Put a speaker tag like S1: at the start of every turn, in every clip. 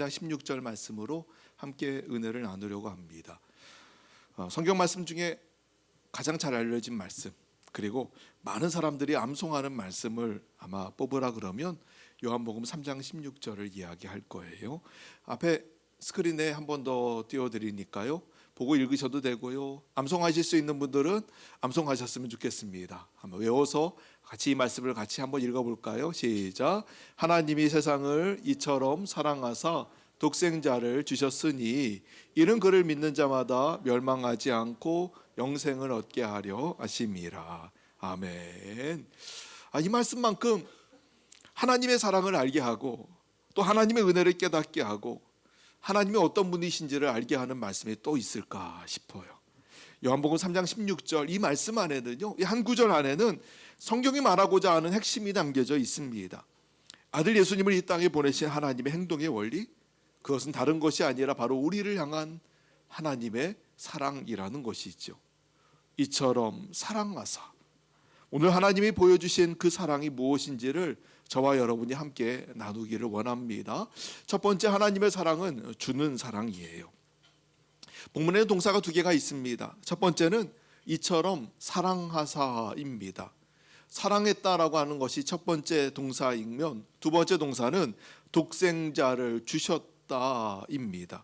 S1: 3장 16절 말씀으로 함께 은혜를 나누려고 합니다. 성경 말씀 중에 가장 잘 알려진 말씀, 그리고 많은 사람들이 암송하는 말씀을 아마 뽑으라 그러면 요한복음 3장 16절을 이야기할 거예요. 앞에 스크린에 한 번 더 띄워드리니까요, 보고 읽으셔도 되고요, 암송하실 수 있는 분들은 암송하셨으면 좋겠습니다. 한번 외워서 같이 이 말씀을 같이 한번 읽어볼까요? 시작. 하나님이 세상을 이처럼 사랑하사 독생자를 주셨으니 이는 그를 믿는 자마다 멸망하지 않고 영생을 얻게 하려 하심이라. 아멘. 이 말씀만큼 하나님의 사랑을 알게 하고 또 하나님의 은혜를 깨닫게 하고 하나님이 어떤 분이신지를 알게 하는 말씀이 또 있을까 싶어요. 요한복음 3장 16절 이 말씀 안에는요, 이 한 구절 안에는 성경이 말하고자 하는 핵심이 담겨져 있습니다. 아들 예수님을 이 땅에 보내신 하나님의 행동의 원리, 그것은 다른 것이 아니라 바로 우리를 향한 하나님의 사랑이라는 것이죠. 이처럼 사랑하사, 오늘 하나님이 보여주신 그 사랑이 무엇인지를 저와 여러분이 함께 나누기를 원합니다. 첫 번째, 하나님의 사랑은 주는 사랑이에요. 본문에 동사가 두 개가 있습니다. 첫 번째는 이처럼 사랑하사입니다. 사랑했다라고 하는 것이 첫 번째 동사이면, 두 번째 동사는 독생자를 주셨다입니다.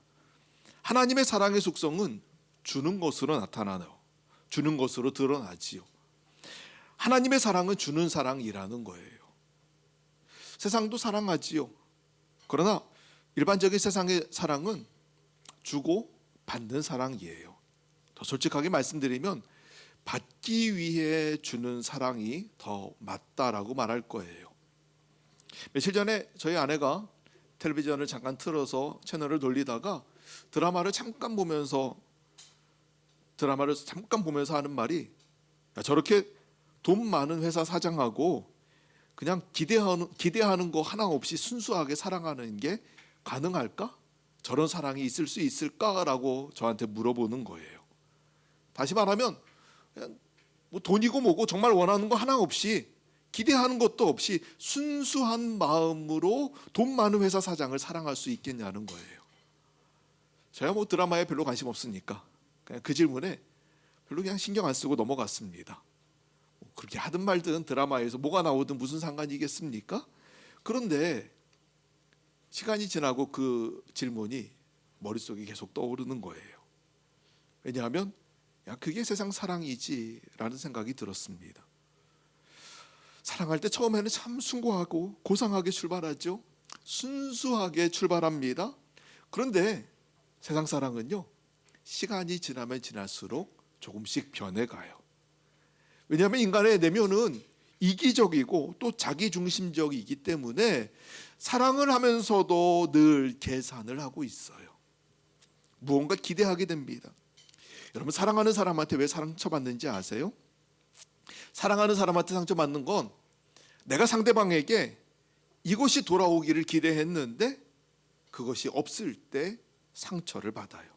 S1: 하나님의 사랑의 속성은 주는 것으로 나타나요. 주는 것으로 드러나지요. 하나님의 사랑은 주는 사랑이라는 거예요. 세상도 사랑하지요. 그러나 일반적인 세상의 사랑은 주고 받는 사랑이에요. 더 솔직하게 말씀드리면 받기 위해 주는 사랑이 더 맞다라고 말할 거예요. 며칠 전에 저희 아내가 텔레비전을 잠깐 틀어서 채널을 돌리다가 드라마를 잠깐 보면서 하는 말이, 야, 저렇게 돈 많은 회사 사장하고 그냥 기대하는 거 하나 없이 순수하게 사랑하는 게 가능할까? 저런 사랑이 있을 수 있을까라고 저한테 물어보는 거예요. 다시 말하면 뭐 돈이고 뭐고 정말 원하는 거 하나 없이, 기대하는 것도 없이 순수한 마음으로 돈 많은 회사 사장을 사랑할 수 있겠냐는 거예요. 제가 뭐 드라마에 별로 관심 없으니까 그냥 그 질문에 별로 그냥 신경 안 쓰고 넘어갔습니다. 그렇게 하든 말든 드라마에서 뭐가 나오든 무슨 상관이겠습니까? 그런데 시간이 지나고 그 질문이 머릿속에 계속 떠오르는 거예요. 왜냐하면 그게 세상 사랑이지라는 생각이 들었습니다. 사랑할 때 처음에는 참 숭고하고 고상하게 출발하죠. 순수하게 출발합니다. 그런데 세상 사랑은요, 시간이 지나면 지날수록 조금씩 변해가요. 왜냐하면 인간의 내면은 이기적이고 또 자기중심적이기 때문에 사랑을 하면서도 늘 계산을 하고 있어요. 무언가 기대하게 됩니다. 여러분, 사랑하는 사람한테 왜 상처받는지 아세요? 사랑하는 사람한테 상처받는 건 내가 상대방에게 이것이 돌아오기를 기대했는데 그것이 없을 때 상처를 받아요.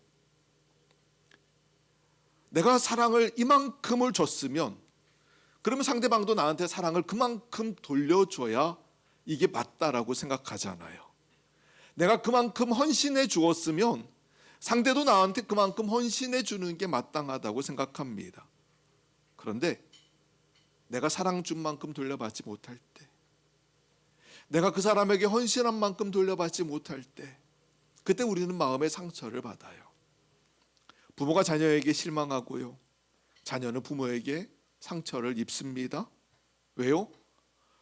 S1: 내가 사랑을 이만큼을 줬으면, 그러면 상대방도 나한테 사랑을 그만큼 돌려줘야 이게 맞다라고 생각하잖아요. 내가 그만큼 헌신해 주었으면 상대도 나한테 그만큼 헌신해 주는 게 마땅하다고 생각합니다. 그런데 내가 사랑 준 만큼 돌려받지 못할 때, 내가 그 사람에게 헌신한 만큼 돌려받지 못할 때, 그때 우리는 마음의 상처를 받아요. 부모가 자녀에게 실망하고요, 자녀는 부모에게 상처를 입습니다. 왜요?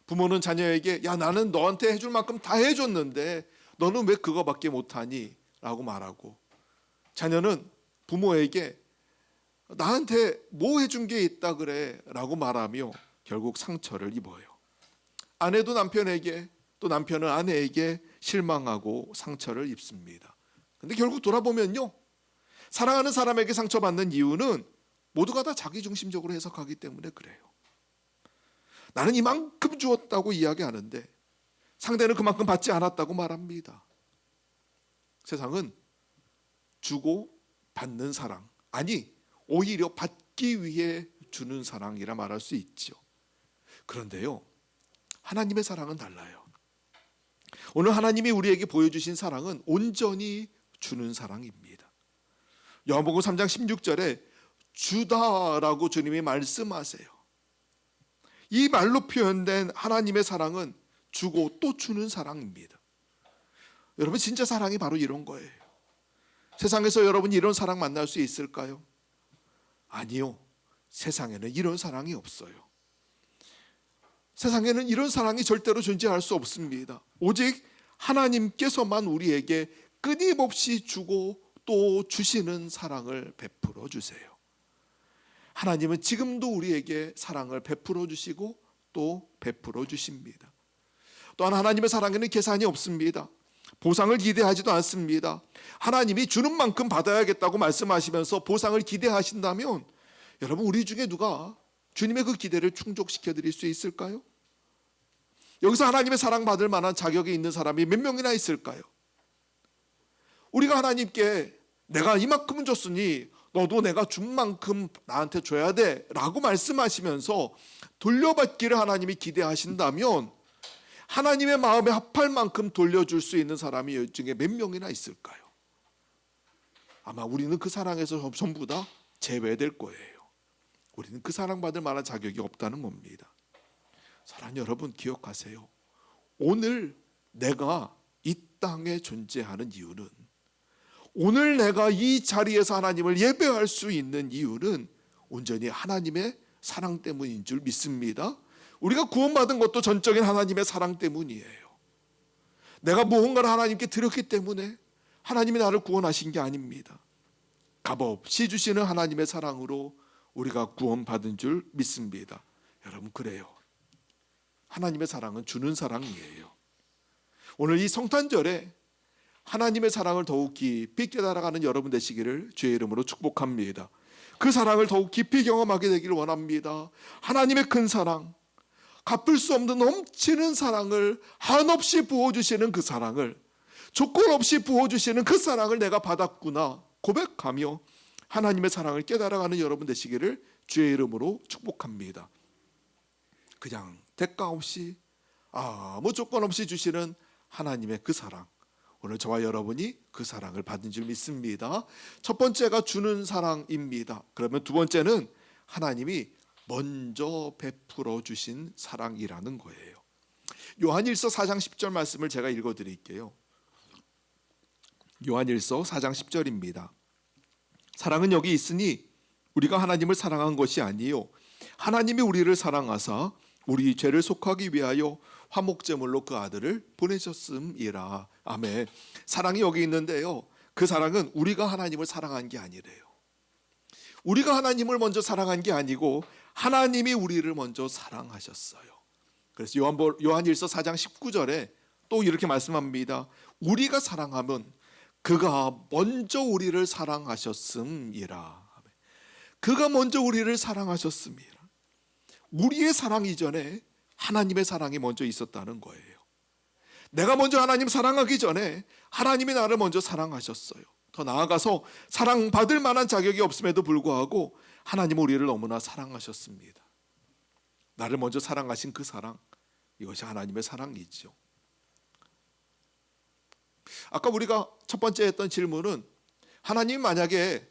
S1: 부모는 자녀에게, 야, 나는 너한테 해줄 만큼 다 해줬는데 너는 왜 그거밖에 못하니? 라고 말하고, 자녀는 부모에게 나한테 뭐 해준 게 있다 그래? 라고 말하며 결국 상처를 입어요. 아내도 남편에게, 또 남편은 아내에게 실망하고 상처를 입습니다. 근데 결국 돌아보면요, 사랑하는 사람에게 상처받는 이유는 모두가 다 자기중심적으로 해석하기 때문에 그래요. 나는 이만큼 주었다고 이야기하는데 상대는 그만큼 받지 않았다고 말합니다. 세상은 주고 받는 사랑, 아니 오히려 받기 위해 주는 사랑이라 말할 수 있죠. 그런데요, 하나님의 사랑은 달라요. 오늘 하나님이 우리에게 보여주신 사랑은 온전히 주는 사랑입니다. 요한복음 3장 16절에 주다라고 주님이 말씀하세요. 이 말로 표현된 하나님의 사랑은 주고 또 주는 사랑입니다. 여러분, 진짜 사랑이 바로 이런 거예요. 세상에서 여러분 이런 사랑 만날 수 있을까요? 아니요. 세상에는 이런 사랑이 없어요. 세상에는 이런 사랑이 절대로 존재할 수 없습니다. 오직 하나님께서만 우리에게 끊임없이 주고 또 주시는 사랑을 베풀어 주세요. 하나님은 지금도 우리에게 사랑을 베풀어 주시고 또 베풀어 주십니다. 또한 하나님의 사랑에는 계산이 없습니다. 보상을 기대하지도 않습니다. 하나님이 주는 만큼 받아야겠다고 말씀하시면서 보상을 기대하신다면 여러분, 우리 중에 누가 주님의 그 기대를 충족시켜 드릴 수 있을까요? 여기서 하나님의 사랑받을 만한 자격이 있는 사람이 몇 명이나 있을까요? 우리가 하나님께 내가 이만큼은 줬으니 너도 내가 준 만큼 나한테 줘야 돼 라고 말씀하시면서 돌려받기를 하나님이 기대하신다면 하나님의 마음에 합할 만큼 돌려줄 수 있는 사람이 이 중에 몇 명이나 있을까요? 아마 우리는 그 사랑에서 전부 다 제외될 거예요. 우리는 그 사랑받을 만한 자격이 없다는 겁니다. 사랑하는 여러분, 기억하세요. 오늘 내가 이 땅에 존재하는 이유는, 오늘 내가 이 자리에서 하나님을 예배할 수 있는 이유는 온전히 하나님의 사랑 때문인 줄 믿습니다. 우리가 구원받은 것도 전적인 하나님의 사랑 때문이에요. 내가 무언가를 하나님께 드렸기 때문에 하나님이 나를 구원하신 게 아닙니다. 값없이 주시는 하나님의 사랑으로 우리가 구원받은 줄 믿습니다. 여러분, 그래요. 하나님의 사랑은 주는 사랑이에요. 오늘 이 성탄절에 하나님의 사랑을 더욱 깊이 깨달아가는 여러분 되시기를 주의 이름으로 축복합니다. 그 사랑을 더욱 깊이 경험하게 되기를 원합니다. 하나님의 큰 사랑, 갚을 수 없는 넘치는 사랑을 한없이 부어주시는 그 사랑을, 조건 없이 부어주시는 그 사랑을 내가 받았구나 고백하며 하나님의 사랑을 깨달아가는 여러분 되시기를 주의 이름으로 축복합니다. 그냥 대가 없이 아무 조건 없이 주시는 하나님의 그 사랑, 오늘 저와 여러분이 그 사랑을 받은 줄 믿습니다. 첫 번째가 주는 사랑입니다. 그러면 두 번째는 하나님이 먼저 베풀어 주신 사랑이라는 거예요. 요한일서 4장 10절 말씀을 제가 읽어드릴게요. 요한일서 4장 10절입니다. 사랑은 여기 있으니 우리가 하나님을 사랑한 것이 아니요 하나님이 우리를 사랑하사 우리 죄를 속하기 위하여 화목제물로 그 아들을 보내셨음이라. 아멘. 사랑이 여기 있는데요, 그 사랑은 우리가 하나님을 사랑한 게 아니래요. 우리가 하나님을 먼저 사랑한 게 아니고 하나님이 우리를 먼저 사랑하셨어요. 그래서 요한일서 4장 19절에 또 이렇게 말씀합니다. 우리가 사랑하면 그가 먼저 우리를 사랑하셨음이라. 그가 먼저 우리를 사랑하셨음이라. 우리의 사랑 이전에 하나님의 사랑이 먼저 있었다는 거예요. 내가 먼저 하나님 사랑하기 전에 하나님이 나를 먼저 사랑하셨어요. 더 나아가서 사랑받을 만한 자격이 없음에도 불구하고 하나님은 우리를 너무나 사랑하셨습니다. 나를 먼저 사랑하신 그 사랑, 이것이 하나님의 사랑이죠. 아까 우리가 첫 번째 했던 질문은, 하나님이 만약에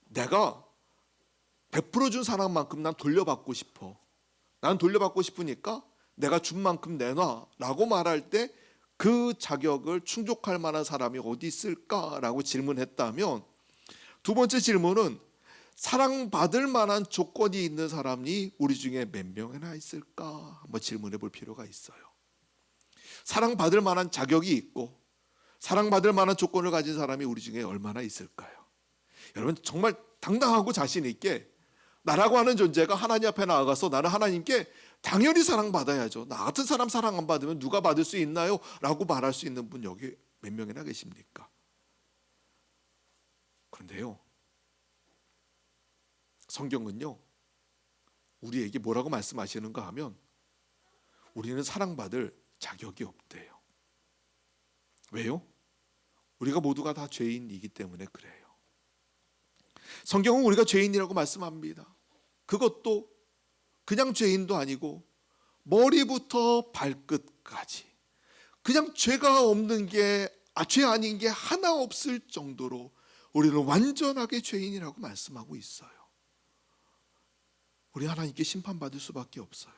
S1: 내가 베풀어 준 사랑만큼 난 돌려받고 싶어, 난 돌려받고 싶으니까 내가 준 만큼 내놔 라고 말할 때 그 자격을 충족할 만한 사람이 어디 있을까라고 질문했다면, 두 번째 질문은 사랑받을 만한 조건이 있는 사람이 우리 중에 몇 명이나 있을까 한번 질문해 볼 필요가 있어요. 사랑받을 만한 자격이 있고 사랑받을 만한 조건을 가진 사람이 우리 중에 얼마나 있을까요? 여러분, 정말 당당하고 자신 있게 나라고 하는 존재가 하나님 앞에 나아가서 나는 하나님께 당연히 사랑받아야죠, 나 같은 사람 사랑 안 받으면 누가 받을 수 있나요? 라고 말할 수 있는 분 여기 몇 명이나 계십니까? 그런데요, 성경은요 우리에게 뭐라고 말씀하시는가 하면 우리는 사랑받을 자격이 없대요. 왜요? 우리가 모두가 다 죄인이기 때문에 그래요. 성경은 우리가 죄인이라고 말씀합니다. 그것도 그냥 죄인도 아니고 머리부터 발끝까지 그냥 죄가 없는 게, 죄 아닌 게 하나 없을 정도로 우리는 완전하게 죄인이라고 말씀하고 있어요. 우리 하나님께 심판받을 수밖에 없어요.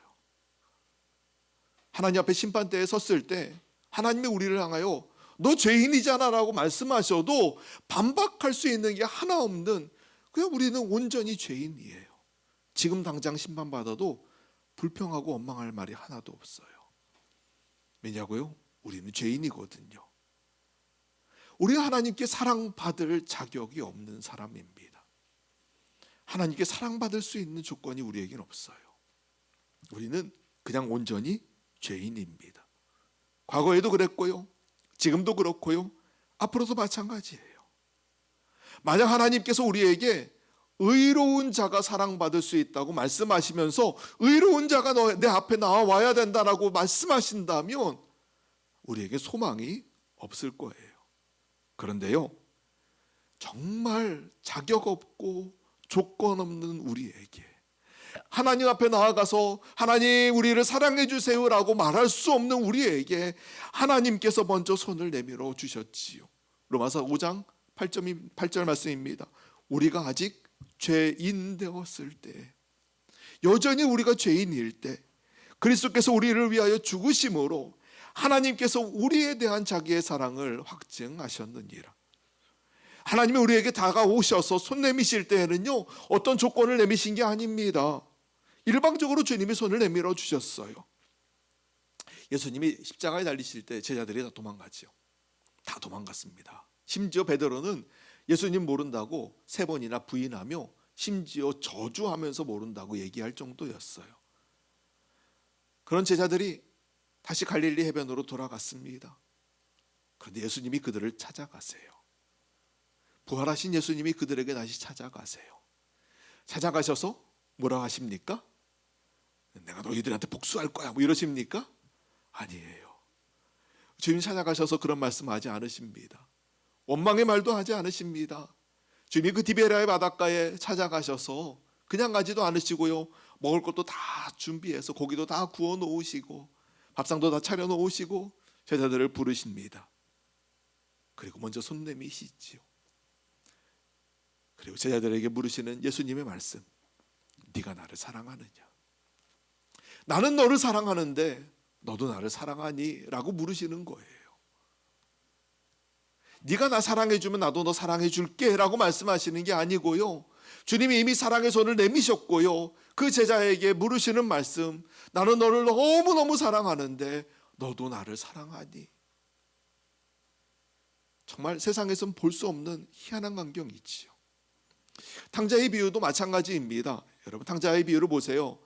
S1: 하나님 앞에 심판대에 섰을 때 하나님이 우리를 향하여 너 죄인이잖아 라고 말씀하셔도 반박할 수 있는 게 하나 없는, 그냥 우리는 온전히 죄인이에요. 지금 당장 심판받아도 불평하고 원망할 말이 하나도 없어요. 왜냐고요? 우리는 죄인이거든요. 우리 하나님께 사랑받을 자격이 없는 사람입니다. 하나님께 사랑받을 수 있는 조건이 우리에겐 없어요. 우리는 그냥 온전히 죄인입니다. 과거에도 그랬고요, 지금도 그렇고요, 앞으로도 마찬가지예요. 만약 하나님께서 우리에게 의로운 자가 사랑받을 수 있다고 말씀하시면서 의로운 자가 내 앞에 나와야 된다라고 말씀하신다면 우리에게 소망이 없을 거예요. 그런데요, 정말 자격 없고 조건 없는 우리에게 하나님 앞에 나아가서 하나님 우리를 사랑해 주세요라고 말할 수 없는 우리에게 하나님께서 먼저 손을 내밀어 주셨지요. 로마서 5장 8절 말씀입니다. 우리가 아직 죄인 되었을 때, 여전히 우리가 죄인일 때 그리스도께서 우리를 위하여 죽으심으로 하나님께서 우리에 대한 자기의 사랑을 확증하셨느니라. 하나님이 우리에게 다가오셔서 손 내미실 때에는요, 어떤 조건을 내미신 게 아닙니다. 일방적으로 주님이 손을 내밀어 주셨어요. 예수님이 십자가에 달리실 때 제자들이 다 도망가죠. 다 도망갔습니다. 심지어 베드로는 예수님 모른다고 3번이나 부인하며 심지어 저주하면서 모른다고 얘기할 정도였어요. 그런 제자들이 다시 갈릴리 해변으로 돌아갔습니다. 그런데 예수님이 그들을 찾아가세요. 부활하신 예수님이 그들에게 다시 찾아가세요. 찾아가셔서 뭐라 하십니까? 내가 너희들한테 복수할 거야 뭐 이러십니까? 아니에요. 주님 찾아가셔서 그런 말씀하지 않으십니다. 원망의 말도 하지 않으십니다. 주님이 그 디베라의 바닷가에 찾아가셔서 그냥 가지도 않으시고요, 먹을 것도 다 준비해서 고기도 다 구워 놓으시고 밥상도 다 차려 놓으시고 제자들을 부르십니다. 그리고 먼저 손 내미시지요. 그리고 제자들에게 물으시는 예수님의 말씀, 네가 나를 사랑하느냐? 나는 너를 사랑하는데 너도 나를 사랑하니? 라고 물으시는 거예요. 네가 나 사랑해주면 나도 너 사랑해줄게 라고 말씀하시는 게 아니고요, 주님이 이미 사랑의 손을 내미셨고요, 그 제자에게 물으시는 말씀, 나는 너를 너무너무 사랑하는데 너도 나를 사랑하니? 정말 세상에선 볼 수 없는 희한한 광경이지요. 탕자의 비유도 마찬가지입니다. 여러분, 탕자의 비유를 보세요.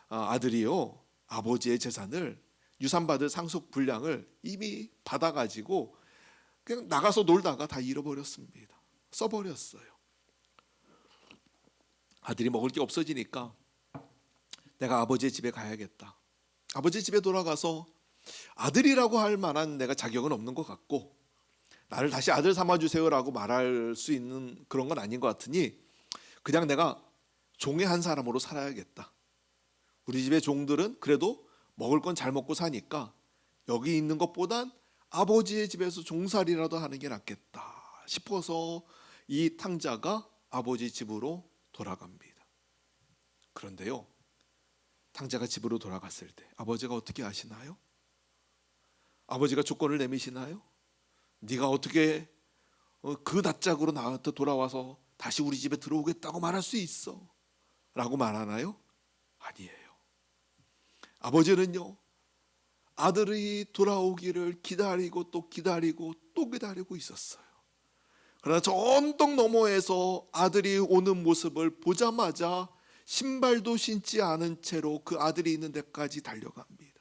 S1: 아들이요, 아버지의 재산을, 유산받을 상속 분량을 이미 받아가지고 그냥 나가서 놀다가 다 잃어버렸습니다. 써버렸어요. 아들이 먹을 게 없어지니까 내가 아버지의 집에 가야겠다. 아버지 집에 돌아가서 아들이라고 할 만한 내가 자격은 없는 것 같고, 나를 다시 아들 삼아주세요라고 말할 수 있는 그런 건 아닌 것 같으니 그냥 내가 종의 한 사람으로 살아야겠다. 우리 집의 종들은 그래도 먹을 건 잘 먹고 사니까 여기 있는 것보단 아버지의 집에서 종살이라도 하는 게 낫겠다 싶어서 이 탕자가 아버지 집으로 돌아갑니다. 그런데요, 탕자가 집으로 돌아갔을 때 아버지가 어떻게 하시나요? 아버지가 조건을 내미시나요? 네가 어떻게 그 낯짝으로 나한테 돌아와서 다시 우리 집에 들어오겠다고 말할 수 있어? 라고 말하나요? 아니에요. 아버지는요, 아들이 돌아오기를 기다리고 또 기다리고 또 기다리고 있었어요. 그러나 저 언덕 너머에서 아들이 오는 모습을 보자마자 신발도 신지 않은 채로 그 아들이 있는 데까지 달려갑니다.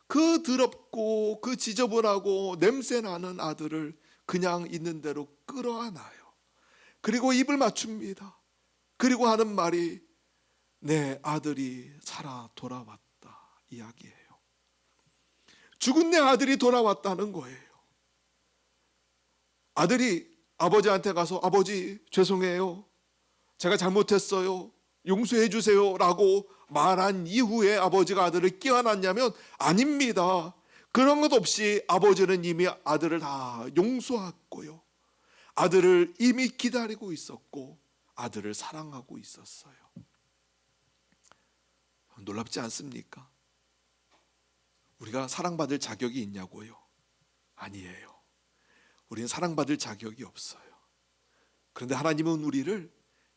S1: 그 더럽고 그 지저분하고 냄새나는 아들을 그냥 있는 대로 끌어안아요. 그리고 입을 맞춥니다. 그리고 하는 말이 내 아들이 살아 돌아왔다 이야기예요. 죽은 내 아들이 돌아왔다는 거예요. 아들이 아버지한테 가서 아버지 죄송해요, 제가 잘못했어요, 용서해 주세요 라고 말한 이후에 아버지가 아들을 끼워놨냐면 아닙니다. 그런 것 없이 아버지는 이미 아들을 다 용서했고요. 아들을 이미 기다리고 있었고 아들을 사랑하고 있었어요. 놀랍지 않습니까? 우리가 사랑받을 자격이 있냐고요? 아니에요. 우리는 사랑받을 자격이 없어요. 그런데 하나님은 우리를,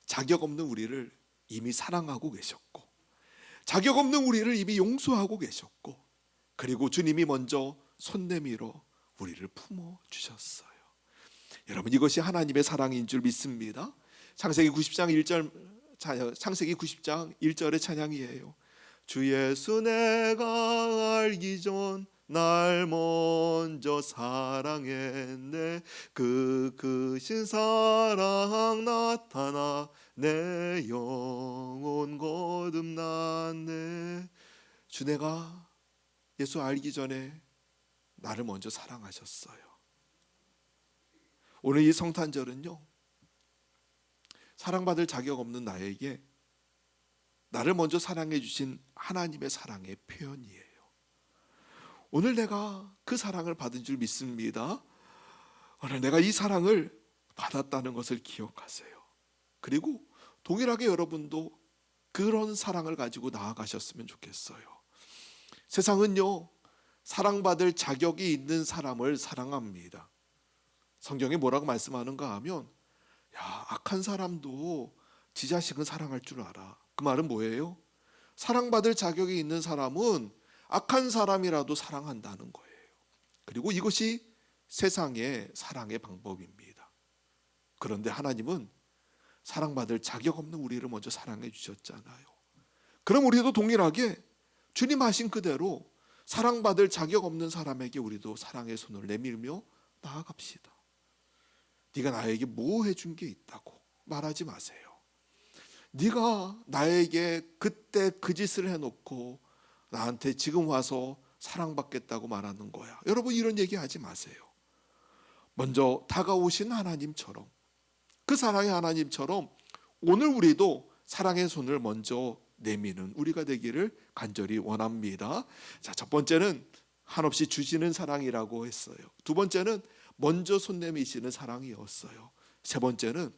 S1: 자격 없는 우리를 이미 사랑하고 계셨고, 자격 없는 우리를 이미 용서하고 계셨고, 그리고 주님이 먼저 손 내밀어 우리를 품어 주셨어요. 여러분, 이것이 하나님의 사랑인 줄 믿습니다. 창세기 90장 1절의 찬양이에요. 주 예수 내가 알기 전 날 먼저 사랑했네. 그 크신 사랑 나타나 내 영혼 거듭났네. 주 내가 예수 알기 전에 나를 먼저 사랑하셨어요. 오늘 이 성탄절은요, 사랑받을 자격 없는 나에게 나를 먼저 사랑해 주신 하나님의 사랑의 표현이에요. 오늘 내가 그 사랑을 받은 줄 믿습니다. 오늘 내가 이 사랑을 받았다는 것을 기억하세요. 그리고 동일하게 여러분도 그런 사랑을 가지고 나아가셨으면 좋겠어요. 세상은요, 사랑받을 자격이 있는 사람을 사랑합니다. 성경에 뭐라고 말씀하는가 하면, 야, 악한 사람도 지 자식은 사랑할 줄 알아. 그 말은 뭐예요? 사랑받을 자격이 있는 사람은 악한 사람이라도 사랑한다는 거예요. 그리고 이것이 세상의 사랑의 방법입니다. 그런데 하나님은 사랑받을 자격 없는 우리를 먼저 사랑해 주셨잖아요. 그럼 우리도 동일하게 주님 하신 그대로 사랑받을 자격 없는 사람에게 우리도 사랑의 손을 내밀며 나아갑시다. 네가 나에게 뭐 해준 게 있다고 말하지 마세요. 네가 나에게 그때 그 짓을 해놓고 나한테 지금 와서 사랑받겠다고 말하는 거야. 여러분, 이런 얘기 하지 마세요. 먼저 다가오신 하나님처럼, 그 사랑의 하나님처럼 오늘 우리도 사랑의 손을 먼저 내미는 우리가 되기를 간절히 원합니다. 자, 첫 번째는 한없이 주시는 사랑이라고 했어요. 두 번째는 먼저 손 내미시는 사랑이었어요. 세 번째는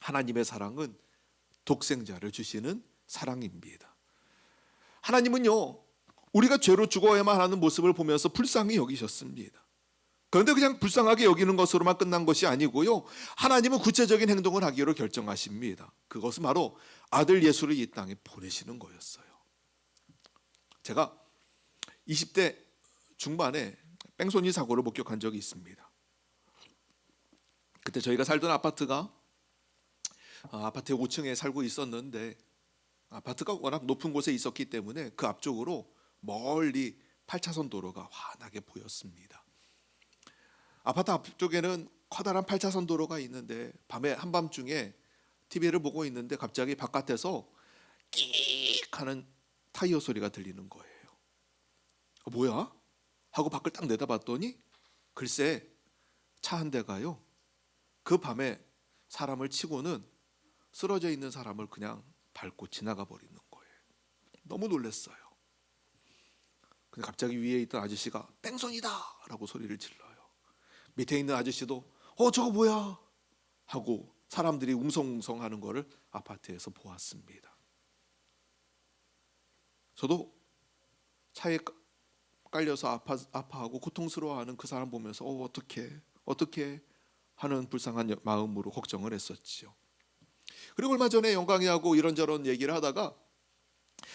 S1: 하나님의 사랑은 독생자를 주시는 사랑입니다. 하나님은요, 우리가 죄로 죽어야만 하는 모습을 보면서 불쌍히 여기셨습니다. 그런데 그냥 불쌍하게 여기는 것으로만 끝난 것이 아니고요, 하나님은 구체적인 행동을 하기로 결정하십니다. 그것은 바로 아들 예수를 이 땅에 보내시는 거였어요. 제가 20대 중반에 뺑소니 사고를 목격한 적이 있습니다. 그때 저희가 살던 아파트가 아파트 5층에 살고 있었는데, 아파트가 워낙 높은 곳에 있었기 때문에 그 앞쪽으로 멀리 8차선 도로가 환하게 보였습니다. 아파트 앞쪽에는 커다란 8차선 도로가 있는데, 밤에 한밤중에 TV를 보고 있는데 갑자기 바깥에서 끼익 하는 타이어 소리가 들리는 거예요. 뭐야? 하고 밖을 딱 내다봤더니 글쎄, 차 한 대가요, 그 밤에 사람을 치고는 쓰러져 있는 사람을 그냥 밟고 지나가 버리는 거예요. 너무 놀랐어요. 근데 갑자기 위에 있던 아저씨가 뺑소니다 라고 소리를 질러요. 밑에 있는 아저씨도 저거 뭐야 하고 사람들이 웅성웅성 하는 거를 아파트에서 보았습니다. 저도 차에 깔려서 아파하고 고통스러워하는 그 사람 보면서 어떻게 하는 불쌍한 마음으로 걱정을 했었지요. 그리고 얼마 전에 영광이하고 이런저런 얘기를 하다가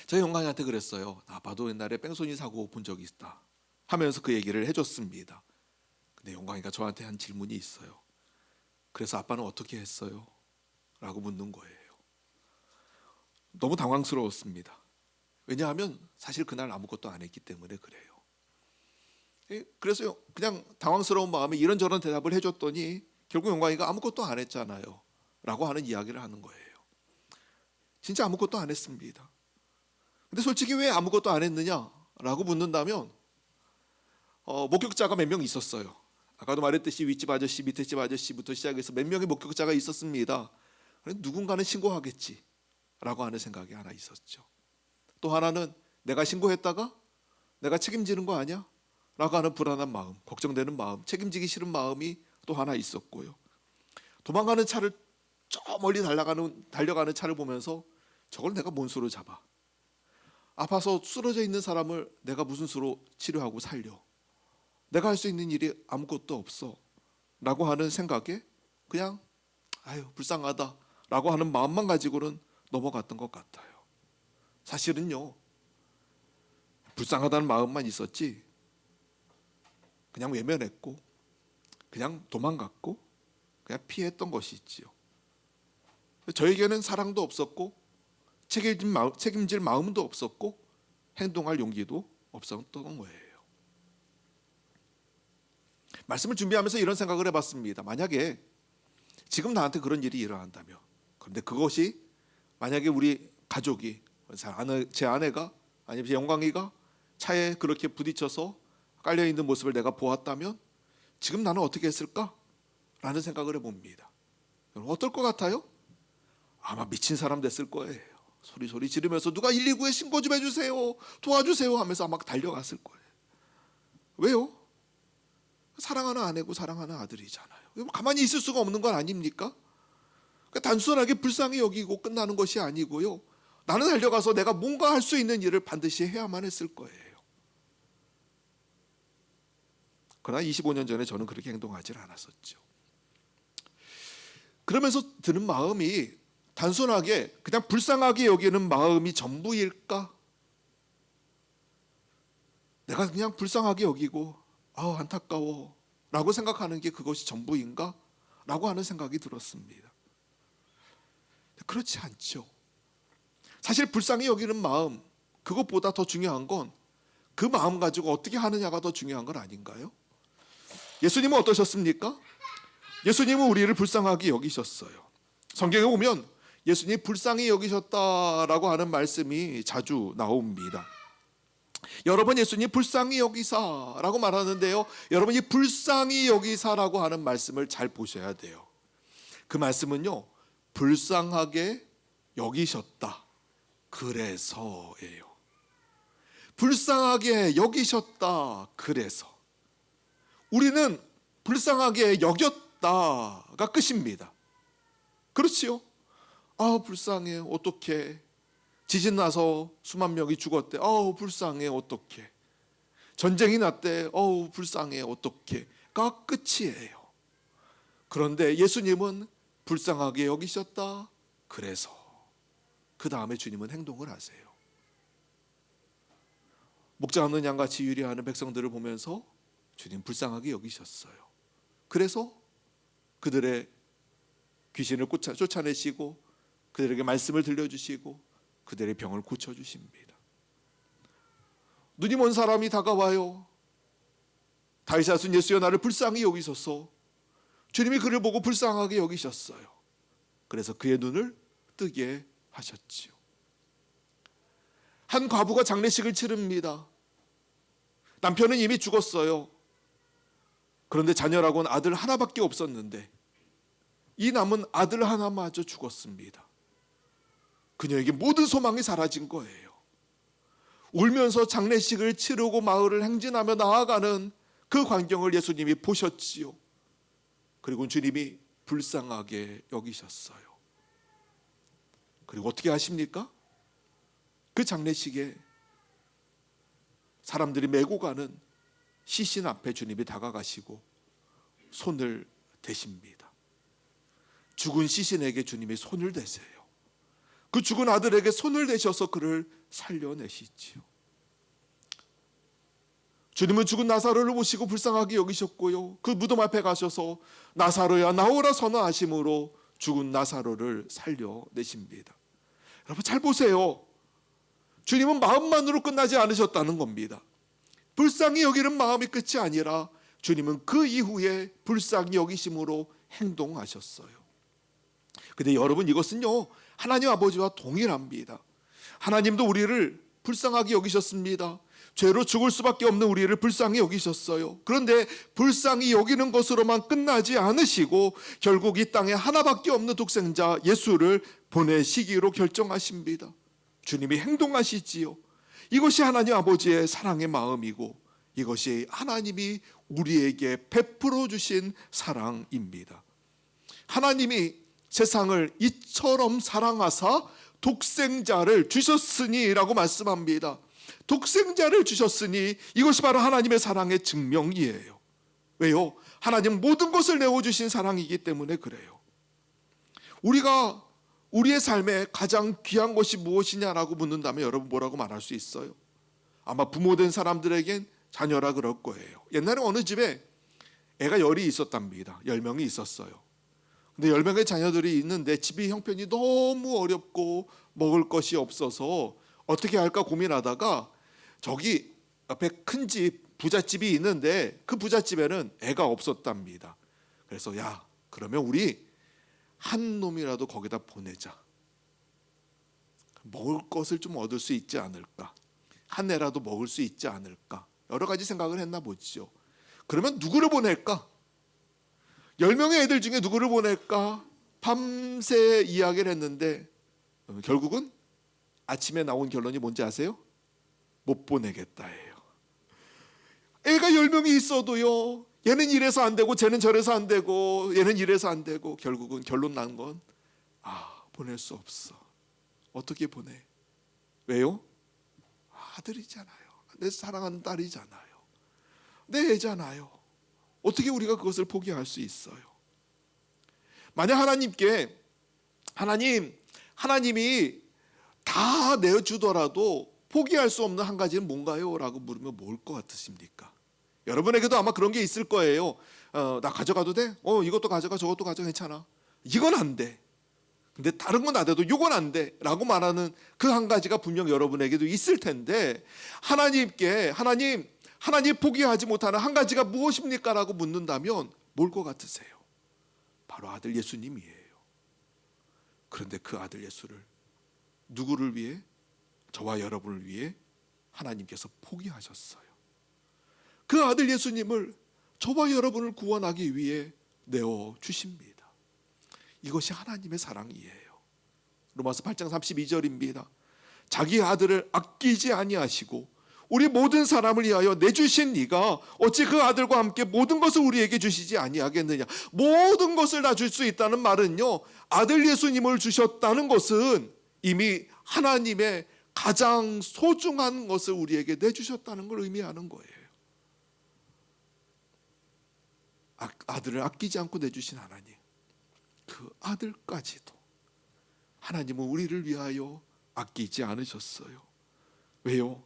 S1: 저희 영광이한테 그랬어요. 아빠도 옛날에 뺑소니 사고 본 적이 있다 하면서 그 얘기를 해줬습니다. 근데 영광이가 저한테 한 질문이 있어요. 그래서 아빠는 어떻게 했어요? 라고 묻는 거예요. 너무 당황스러웠습니다. 왜냐하면 사실 그날 아무것도 안 했기 때문에 그래요. 그래서 그냥 당황스러운 마음에 이런저런 대답을 해줬더니 결국 영광이가 아무것도 안 했잖아요 라고 하는 이야기를 하는 거예요. 진짜 아무것도 안 했습니다. 근데 솔직히 왜 아무것도 안 했느냐라고 묻는다면 목격자가 몇 명 있었어요. 아까도 말했듯이 윗집 아저씨, 밑에 집 아저씨부터 시작해서 몇 명의 목격자가 있었습니다. 누군가는 신고하겠지라고 하는 생각이 하나 있었죠. 또 하나는 내가 신고했다가 내가 책임지는 거 아니야? 하는 불안한 마음, 걱정되는 마음, 책임지기 싫은 마음이 또 하나 있었고요. 도망가는 차를 저 멀리 달려가는 차를 보면서 저걸 내가 뭔 수로 잡아? 아파서 쓰러져 있는 사람을 내가 무슨 수로 치료하고 살려? 내가 할 수 있는 일이 아무것도 없어 라고 하는 생각에 그냥 아유 불쌍하다 라고 하는 마음만 가지고는 넘어갔던 것 같아요. 사실은요, 불쌍하다는 마음만 있었지 그냥 외면했고 그냥 도망갔고 그냥 피했던 것이 있지요. 저에게는 사랑도 없었고 책임질 마음도 없었고 행동할 용기도 없었던 거예요. 말씀을 준비하면서 이런 생각을 해봤습니다. 만약에 지금 나한테 그런 일이 일어난다면, 그런데 그것이 만약에 우리 가족이 제 아내가 아니면 제 영광이가 차에 그렇게 부딪혀서 깔려있는 모습을 내가 보았다면 지금 나는 어떻게 했을까? 라는 생각을 해봅니다. 어떨 것 같아요? 아마 미친 사람 됐을 거예요. 소리 지르면서 누가 119에 신고 좀 해주세요, 도와주세요 하면서 막 달려갔을 거예요. 왜요? 사랑하는 아내고 사랑하는 아들이잖아요. 가만히 있을 수가 없는 건 아닙니까? 그러니까 단순하게 불쌍히 여기고 끝나는 것이 아니고요, 나는 달려가서 내가 뭔가 할 수 있는 일을 반드시 해야만 했을 거예요. 그러나 25년 전에 저는 그렇게 행동하지 않았었죠. 그러면서 드는 마음이 단순하게 그냥 불쌍하게 여기는 마음이 전부일까? 내가 그냥 불쌍하게 여기고 안타까워 라고 생각하는 게 그것이 전부인가? 라고 하는 생각이 들었습니다. 그렇지 않죠. 사실 불쌍히 여기는 마음, 그것보다 더 중요한 건 그 마음 가지고 어떻게 하느냐가 더 중요한 건 아닌가요? 예수님은 어떠셨습니까? 예수님은 우리를 불쌍하게 여기셨어요. 성경에 보면 예수님이 불쌍히 여기셨다라고 하는 말씀이 자주 나옵니다. 여러 번 예수님 불쌍히 여기사라고 말하는데요, 여러분 이 불쌍히 여기사라고 하는 말씀을 잘 보셔야 돼요. 그 말씀은요, 불쌍하게 여기셨다 그래서예요. 불쌍하게 여기셨다 그래서. 우리는 불쌍하게 여겼다가 끝입니다. 그렇지요? 불쌍해 어떡해. 지진 나서 수만 명이 죽었대. 불쌍해 어떡해. 전쟁이 났대. 불쌍해 어떡해가 끝이에요. 그런데 예수님은 불쌍하게 여기셨다 그래서 그 다음에 주님은 행동을 하세요. 목자 없는 양같이 유리하는 백성들을 보면서 주님 불쌍하게 여기셨어요. 그래서 그들의 귀신을 쫓아내시고 그들에게 말씀을 들려주시고 그들의 병을 고쳐주십니다. 눈이 먼 사람이 다가와요. 다윗의 아들 예수여 나를 불쌍히 여기소서. 주님이 그를 보고 불쌍하게 여기셨어요. 그래서 그의 눈을 뜨게 하셨지요. 한 과부가 장례식을 치릅니다. 남편은 이미 죽었어요. 그런데 자녀라고는 아들 하나밖에 없었는데 이 남은 아들 하나마저 죽었습니다. 그녀에게 모든 소망이 사라진 거예요. 울면서 장례식을 치르고 마을을 행진하며 나아가는 그 광경을 예수님이 보셨지요. 그리고 주님이 불쌍하게 여기셨어요. 그리고 어떻게 하십니까? 그 장례식에 사람들이 메고 가는 시신 앞에 주님이 다가가시고 손을 대십니다. 죽은 시신에게 주님이 손을 대세요. 그 죽은 아들에게 손을 대셔서 그를 살려내시지요. 주님은 죽은 나사로를 보시고 불쌍하게 여기셨고요, 그 무덤 앞에 가셔서 나사로야 나오라 선언하심으로 죽은 나사로를 살려내십니다. 여러분 잘 보세요. 주님은 마음만으로 끝나지 않으셨다는 겁니다. 불쌍히 여기는 마음이 끝이 아니라 주님은 그 이후에 불쌍히 여기심으로 행동하셨어요. 근데 여러분 이것은요 하나님 아버지와 동일합니다. 하나님도 우리를 불쌍하게 여기셨습니다. 죄로 죽을 수밖에 없는 우리를 불쌍히 여기셨어요. 그런데 불쌍히 여기는 것으로만 끝나지 않으시고 결국 이 땅에 하나밖에 없는 독생자 예수를 보내시기로 결정하십니다. 주님이 행동하시지요. 이것이 하나님 아버지의 사랑의 마음이고 이것이 하나님이 우리에게 베풀어 주신 사랑입니다. 하나님이 세상을 이처럼 사랑하사 독생자를 주셨으니 라고 말씀합니다. 독생자를 주셨으니 이것이 바로 하나님의 사랑의 증명이에요. 왜요? 하나님 모든 것을 내어주신 사랑이기 때문에 그래요. 우리가 우리의 삶에 가장 귀한 것이 무엇이냐라고 묻는다면 여러분 뭐라고 말할 수 있어요? 아마 부모된 사람들에겐 자녀라 그럴 거예요. 옛날에 어느 집에 애가 10이 있었답니다. 10명이 있었어요. 근데 10명의 자녀들이 있는데 집이 형편이 너무 어렵고 먹을 것이 없어서 어떻게 할까 고민하다가 저기 옆에 큰 집, 부잣집이 있는데 그 부잣집에는 애가 없었답니다. 그래서 야, 그러면 우리 한 놈이라도 거기다 보내자. 먹을 것을 좀 얻을 수 있지 않을까? 한 애라도 먹을 수 있지 않을까? 여러 가지 생각을 했나 보죠. 그러면 누구를 보낼까? 10명의 애들 중에 누구를 보낼까? 밤새 이야기를 했는데 결국은 아침에 나온 결론이 뭔지 아세요? 못 보내겠다예요. 애가 10명이 있어도요, 얘는 이래서 안 되고 쟤는 저래서 안 되고 얘는 이래서 안 되고 결국은 결론 난 건 보낼 수 없어. 어떻게 보내? 왜요? 아들이잖아요. 내 사랑하는 딸이잖아요. 내 애잖아요. 어떻게 우리가 그것을 포기할 수 있어요? 만약 하나님이 다 내어주더라도 포기할 수 없는 한 가지는 뭔가요? 라고 물으면 뭘 것 같으십니까? 여러분에게도 아마 그런 게 있을 거예요. 나 가져가도 돼? 이것도 가져가, 저것도 가져가, 괜찮아. 이건 안 돼. 근데 다른 건 안 돼도 이건 안 돼 라고 말하는 그 한 가지가 분명 여러분에게도 있을 텐데, 하나님 포기하지 못하는 한 가지가 무엇입니까? 라고 묻는다면 뭘 것 같으세요? 바로 아들 예수님이에요. 그런데 그 아들 예수를 누구를 위해? 저와 여러분을 위해 하나님께서 포기하셨어요. 그 아들 예수님을 저와 여러분을 구원하기 위해 내어주십니다. 이것이 하나님의 사랑이에요. 로마서 8장 32절입니다. 자기 아들을 아끼지 아니하시고 우리 모든 사람을 위하여 내주신 이가 어찌 그 아들과 함께 모든 것을 우리에게 주시지 아니하겠느냐. 모든 것을 다 줄 수 있다는 말은요, 아들 예수님을 주셨다는 것은 이미 하나님의 가장 소중한 것을 우리에게 내주셨다는 걸 의미하는 거예요. 아들을 아끼지 않고 내주신 하나님, 그 아들까지도 하나님은 우리를 위하여 아끼지 않으셨어요. 왜요?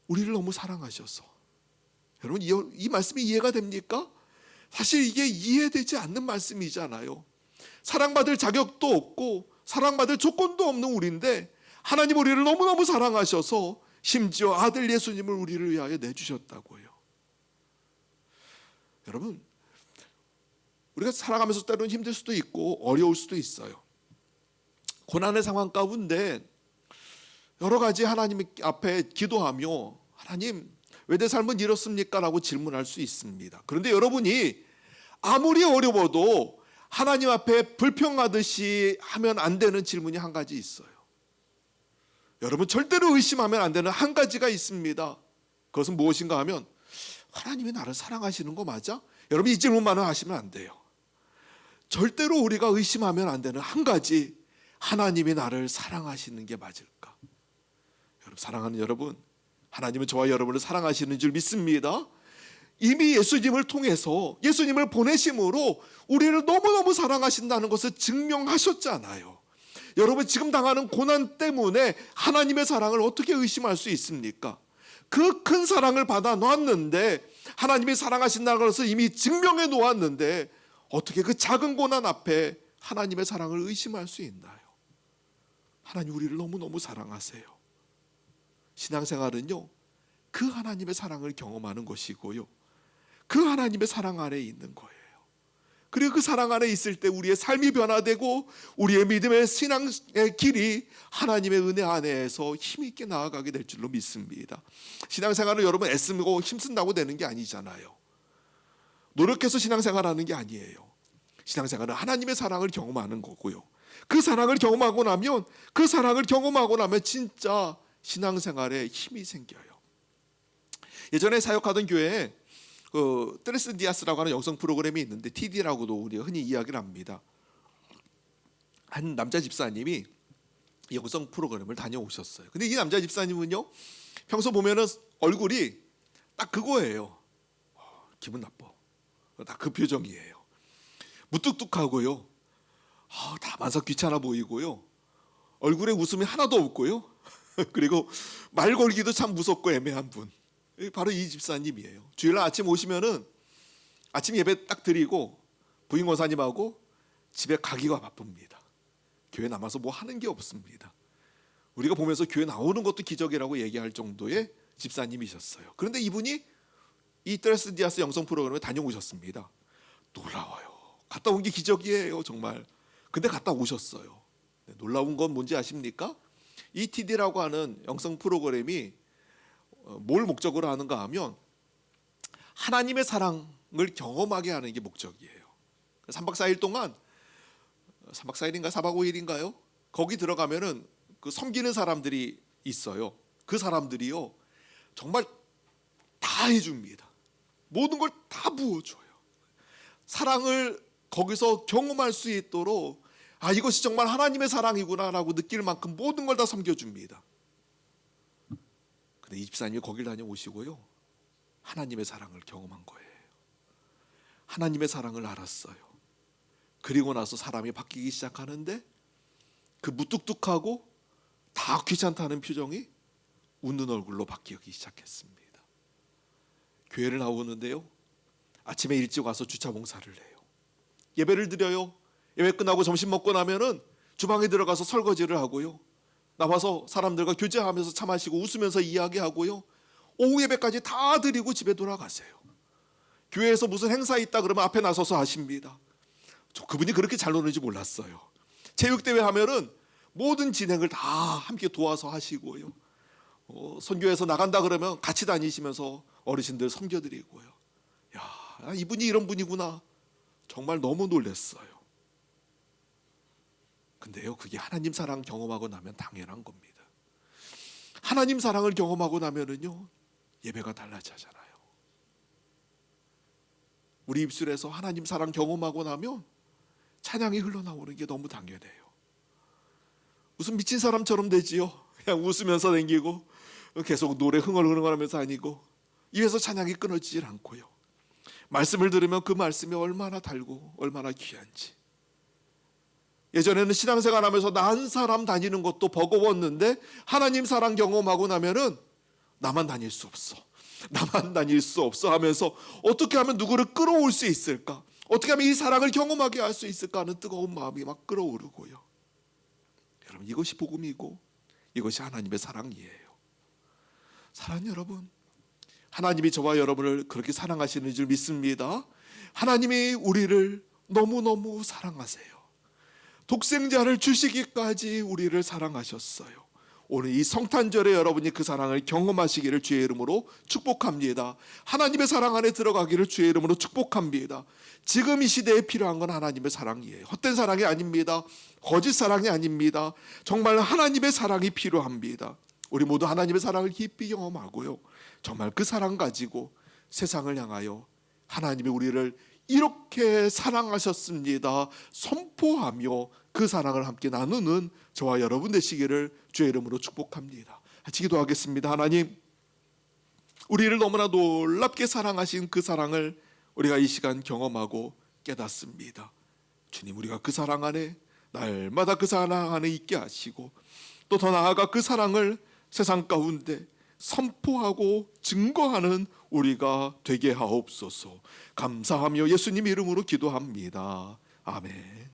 S1: 우리를 너무 사랑하셔서. 여러분, 이 말씀이 이해가 됩니까? 사실 이게 이해되지 않는 말씀이잖아요. 사랑받을 자격도 없고 사랑받을 조건도 없는 우리인데 하나님 우리를 너무너무 사랑하셔서 심지어 아들 예수님을 우리를 위하여 내주셨다고요. 여러분, 우리가 살아가면서 때로는 힘들 수도 있고 어려울 수도 있어요. 고난의 상황 가운데 여러 가지 하나님 앞에 기도하며 하나님 왜 내 삶은 이렇습니까? 라고 질문할 수 있습니다. 그런데 여러분이 아무리 어려워도 하나님 앞에 불평하듯이 하면 안 되는 질문이 한 가지 있어요. 여러분, 절대로 의심하면 안 되는 한 가지가 있습니다. 그것은 무엇인가 하면, 하나님이 나를 사랑하시는 거 맞아? 여러분, 이 질문만은 하시면 안 돼요. 절대로 우리가 의심하면 안 되는 한 가지, 하나님이 나를 사랑하시는 게 맞을까? 여러분, 사랑하는 여러분, 하나님은 저와 여러분을 사랑하시는 줄 믿습니다. 이미 예수님을 통해서, 예수님을 보내심으로 우리를 너무너무 사랑하신다는 것을 증명하셨잖아요. 여러분, 지금 당하는 고난 때문에 하나님의 사랑을 어떻게 의심할 수 있습니까? 그 큰 사랑을 받아 놓았는데, 하나님이 사랑하신다는 것을 이미 증명해 놓았는데 어떻게 그 작은 고난 앞에 하나님의 사랑을 의심할 수 있나요? 하나님 우리를 너무너무 사랑하세요. 신앙생활은요, 그 하나님의 사랑을 경험하는 것이고요, 그 하나님의 사랑 안에 있는 거예요. 그리고 그 사랑 안에 있을 때 우리의 삶이 변화되고 우리의 믿음의 신앙의 길이 하나님의 은혜 안에서 힘있게 나아가게 될 줄로 믿습니다. 신앙생활은 여러분 애쓰고 힘쓴다고 되는 게 아니잖아요. 노력해서 신앙생활하는 게 아니에요. 신앙생활은 하나님의 사랑을 경험하는 거고요, 그 사랑을 경험하고 나면 진짜 신앙생활에 힘이 생겨요. 예전에 사역하던 교회에 트레스 디아스라고 하는 영성 프로그램이 있는데 TD라고도 우리가 흔히 이야기를 합니다. 한 남자 집사님이 영성 프로그램을 다녀오셨어요. 근데 이 남자 집사님은요, 평소 보면은 얼굴이 딱 그거예요. 기분 나빠. 딱 그 표정이에요. 무뚝뚝하고요. 다만서 귀찮아 보이고요. 얼굴에 웃음이 하나도 없고요. 그리고 말 걸기도 참 무섭고 애매한 분. 바로 이 집사님이에요. 주일날 아침 오시면은 아침 예배 딱 드리고 부인 권사님하고 집에 가기가 바쁩니다. 교회 남아서 뭐 하는 게 없습니다. 우리가 보면서 교회 나오는 것도 기적이라고 얘기할 정도의 집사님이셨어요. 그런데 이분이 이 트레스 디아스 영성 프로그램에 다녀오셨습니다. 놀라워요. 갔다 온 게 기적이에요, 정말. 근데 갔다 오셨어요. 놀라운 건 뭔지 아십니까? 이 TD라고 하는 영성 프로그램이 뭘 목적으로 하는가 하면 하나님의 사랑을 경험하게 하는 게 목적이에요. 3박 4일 동안 3박 4일인가 4박 5일인가요? 거기 들어가면은 그 섬기는 사람들이 있어요. 그 사람들이요, 정말 다 해줍니다. 모든 걸 다 부어줘요. 사랑을 거기서 경험할 수 있도록 이것이 정말 하나님의 사랑이구나라고 느낄 만큼 모든 걸 다 섬겨줍니다. 근데 이 집사님이 거길 다녀오시고요, 하나님의 사랑을 경험한 거예요. 하나님의 사랑을 알았어요. 그리고 나서 사람이 바뀌기 시작하는데 그 무뚝뚝하고 다 귀찮다는 표정이 웃는 얼굴로 바뀌기 시작했습니다. 교회를 나오는데요, 아침에 일찍 와서 주차 봉사를 해요. 예배를 드려요. 예배 끝나고 점심 먹고 나면은 주방에 들어가서 설거지를 하고요, 나와서 사람들과 교제하면서 차 마시고 웃으면서 이야기하고요, 오후 예배까지 다 드리고 집에 돌아가세요. 교회에서 무슨 행사 있다 그러면 앞에 나서서 하십니다. 저 그분이 그렇게 잘 노는지 몰랐어요. 체육대회 하면은 모든 진행을 다 함께 도와서 하시고요, 선교에서 나간다 그러면 같이 다니시면서 어르신들 섬겨드리고요. 야, 이분이 이런 분이구나. 정말 너무 놀랐어요. 근데요, 그게 하나님 사랑 경험하고 나면 당연한 겁니다. 하나님 사랑을 경험하고 나면은요, 예배가 달라지잖아요. 우리 입술에서 하나님 사랑 경험하고 나면 찬양이 흘러나오는 게 너무 당연해요. 무슨 미친 사람처럼 되지요. 그냥 웃으면서 다니고 계속 노래 흥얼흥얼하면서 다니고 입에서 찬양이 끊어지질 않고요. 말씀을 들으면 그 말씀이 얼마나 달고 얼마나 귀한지. 예전에는 신앙생활 하면서 나 한 사람 다니는 것도 버거웠는데 하나님 사랑 경험하고 나면은 나만 다닐 수 없어, 나만 다닐 수 없어 하면서 어떻게 하면 누구를 끌어올 수 있을까, 어떻게 하면 이 사랑을 경험하게 할 수 있을까 하는 뜨거운 마음이 막 끌어오르고요. 여러분, 이것이 복음이고 이것이 하나님의 사랑이에요. 사랑 여러분, 하나님이 저와 여러분을 그렇게 사랑하시는 줄 믿습니다. 하나님이 우리를 너무너무 사랑하세요. 독생자를 주시기까지 우리를 사랑하셨어요. 오늘 이 성탄절에 여러분이 그 사랑을 경험하시기를 주의 이름으로 축복합니다. 하나님의 사랑 안에 들어가기를 주의 이름으로 축복합니다. 지금 이 시대에 필요한 건 하나님의 사랑이에요. 헛된 사랑이 아닙니다. 거짓 사랑이 아닙니다. 정말 하나님의 사랑이 필요합니다. 우리 모두 하나님의 사랑을 깊이 경험하고요, 정말 그 사랑 가지고 세상을 향하여 하나님이 우리를 이렇게 사랑하셨습니다 선포하며 그 사랑을 함께 나누는 저와 여러분 되시기를 주의 이름으로 축복합니다. 같이 기도하겠습니다. 하나님, 우리를 너무나 놀랍게 사랑하신 그 사랑을 우리가 이 시간 경험하고 깨닫습니다. 주님, 우리가 그 사랑 안에 날마다 그 사랑 안에 있게 하시고 또 더 나아가 그 사랑을 세상 가운데 선포하고 증거하는 우리가 되게 하옵소서. 감사하며 예수님 이름으로 기도합니다. 아멘.